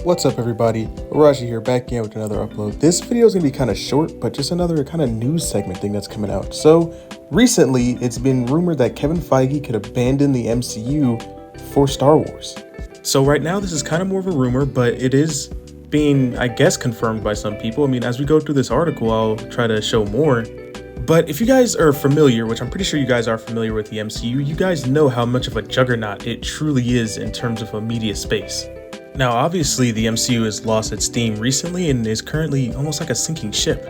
What's up everybody, Raji here back again with another upload. This video is going to be kind of short, but just another kind of news segment thing that's coming out. So recently it's been rumored that Kevin Feige could abandon the MCU for Star Wars. So right now this is kind of more of a rumor, but it is being, I guess, confirmed by some people. I mean, as we go through this article, I'll try to show more. But if you guys are familiar, which I'm pretty sure you guys are familiar with the MCU, you guys know how much of a juggernaut it truly is in terms of a media space. Now, obviously, the MCU has lost its steam recently and is currently almost like a sinking ship.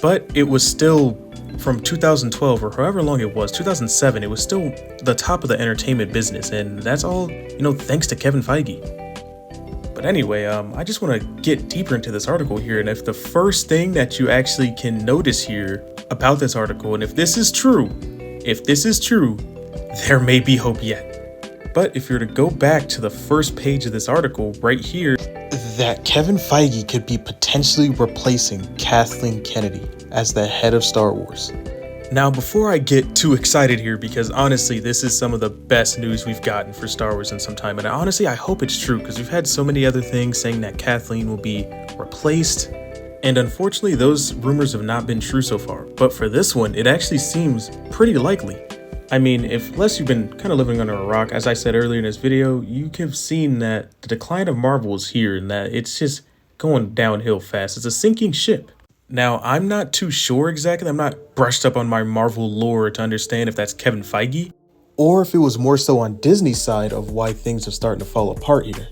But it was still, from 2012 or however long it was, 2007, it was still the top of the entertainment business, and that's all, thanks to Kevin Feige. But anyway, I just want to get deeper into this article here, and if the first thing that you actually can notice here about this article, and if this is true, there may be hope yet. But if you were to go back to the first page of this article right here, that Kevin Feige could be potentially replacing Kathleen Kennedy as the head of Star Wars. Now, before I get too excited here, because honestly, this is some of the best news we've gotten for Star Wars in some time, and honestly, I hope it's true, because we've had so many other things saying that Kathleen will be replaced, and unfortunately, those rumors have not been true so far. But for this one, it actually seems pretty likely. I mean, unless you've been kind of living under a rock, as I said earlier in this video, you have seen that the decline of Marvel is here and that it's just going downhill fast. It's a sinking ship. Now, I'm not too sure exactly. I'm not brushed up on my Marvel lore to understand if that's Kevin Feige or if it was more so on Disney's side of why things are starting to fall apart here.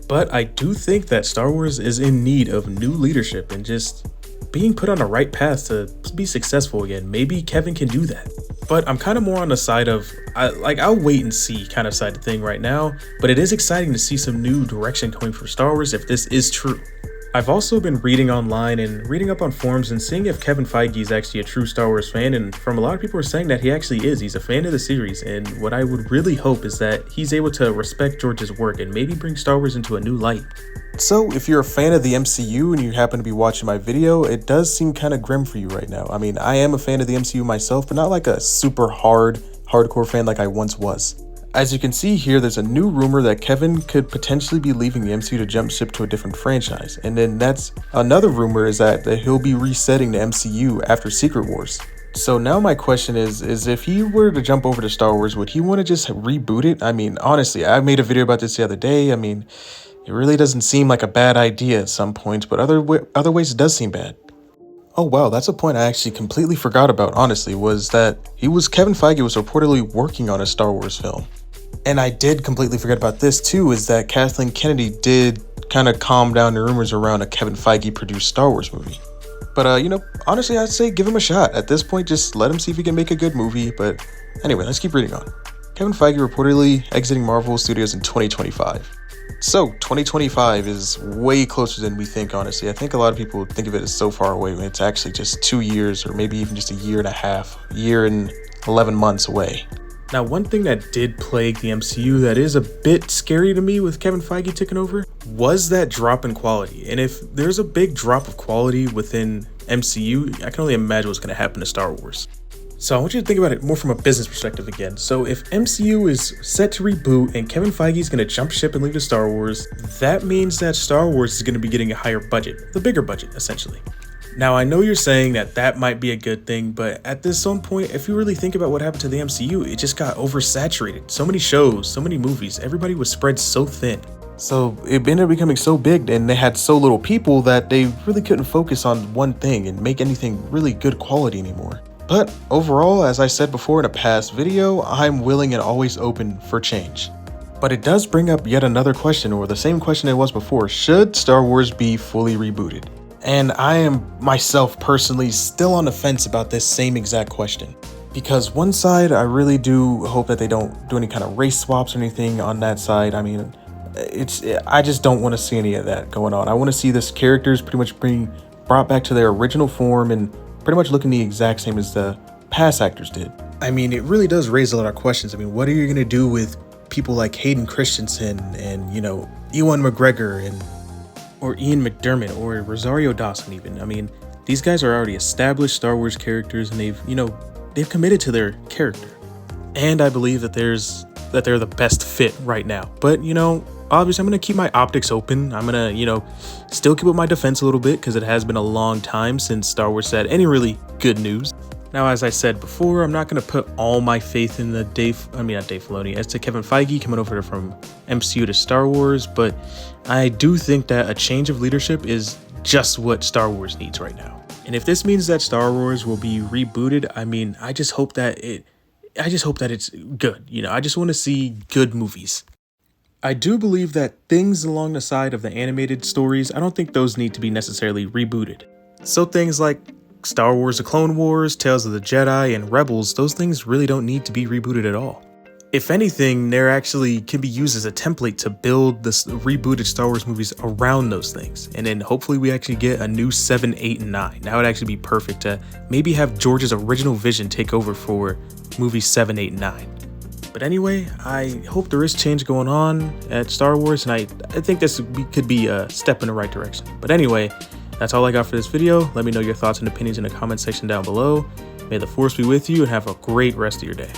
But I do think that Star Wars is in need of new leadership and just being put on the right path to be successful again. Maybe Kevin can do that. But I'm kind of more on the side of, I'll wait and see kind of side of thing right now, but it is exciting to see some new direction coming from Star Wars if this is true. I've also been reading online and reading up on forums and seeing if Kevin Feige is actually a true Star Wars fan, and from a lot of people are saying that he actually is. He's a fan of the series, and what I would really hope is that he's able to respect George's work and maybe bring Star Wars into a new light. So if you're a fan of the MCU and you happen to be watching my video, it does seem kind of grim for you right now. I mean, I am a fan of the MCU myself, but not like a super hardcore fan like I once was. As you can see here, there's a new rumor that Kevin could potentially be leaving the MCU to jump ship to a different franchise. And then that's another rumor is that he'll be resetting the MCU after Secret Wars. So now my question is if he were to jump over to Star Wars, would he want to just reboot it? I mean, honestly, I made a video about this the other day. I mean, it really doesn't seem like a bad idea at some points, but other ways it does seem bad. Oh wow, that's a point I actually completely forgot about, honestly, was that Kevin Feige was reportedly working on a Star Wars film. And I did completely forget about this too, is that Kathleen Kennedy did kind of calm down the rumors around a Kevin Feige produced Star Wars movie. But honestly, I'd say give him a shot. At this point, just let him see if he can make a good movie. But anyway, let's keep reading on. Kevin Feige reportedly exiting Marvel Studios in 2025. So 2025 is way closer than we think, honestly. I think a lot of people think of it as so far away when it's actually just 2 years or maybe even just a year and a half, year and 11 months away. Now, one thing that did plague the MCU that is a bit scary to me with Kevin Feige taking over was that drop in quality. And if there's a big drop of quality within MCU, I can only imagine what's going to happen to Star Wars. So I want you to think about it more from a business perspective again. So if MCU is set to reboot and Kevin Feige is going to jump ship and leave to Star Wars, that means that Star Wars is going to be getting a higher budget, the bigger budget, essentially. Now, I know you're saying that might be a good thing, but at this some point, if you really think about what happened to the MCU, it just got oversaturated. So many shows, so many movies, everybody was spread so thin. So it ended up becoming so big and they had so little people that they really couldn't focus on one thing and make anything really good quality anymore. But overall, as I said before in a past video, I'm willing and always open for change. But it does bring up yet another question, or the same question it was before. Should Star Wars be fully rebooted? And I am myself personally still on the fence about this same exact question. Because one side, I really do hope that they don't do any kind of race swaps or anything on that side. I mean, I just don't want to see any of that going on. I want to see this characters pretty much being brought back to their original form and pretty much looking the exact same as the past actors did. I mean, it really does raise a lot of questions. I mean, what are you going to do with people like Hayden Christensen and, Ewan McGregor or Ian McDermott or Rosario Dawson even? I mean, these guys are already established Star Wars characters and they've committed to their character. And I believe that they're the best fit right now. But, Obviously, I'm going to keep my optics open. I'm going to, still keep up my defense a little bit because it has been a long time since Star Wars had any really good news. Now, as I said before, I'm not going to put all my faith in not Dave Filoni, as to Kevin Feige coming over from MCU to Star Wars, but I do think that a change of leadership is just what Star Wars needs right now. And if this means that Star Wars will be rebooted, I just hope that it's good. I just want to see good movies. I do believe that things along the side of the animated stories, I don't think those need to be necessarily rebooted. So things like Star Wars The Clone Wars, Tales of the Jedi, and Rebels, those things really don't need to be rebooted at all. If anything, they're actually can be used as a template to build the rebooted Star Wars movies around those things. And then hopefully we actually get a new 7, 8, and 9. That would actually be perfect to maybe have George's original vision take over for movies 7, 8, and 9. But anyway, I hope there is change going on at Star Wars, and I think this could be a step in the right direction. But anyway, that's all I got for this video. Let me know your thoughts and opinions in the comment section down below. May the Force be with you and have a great rest of your day.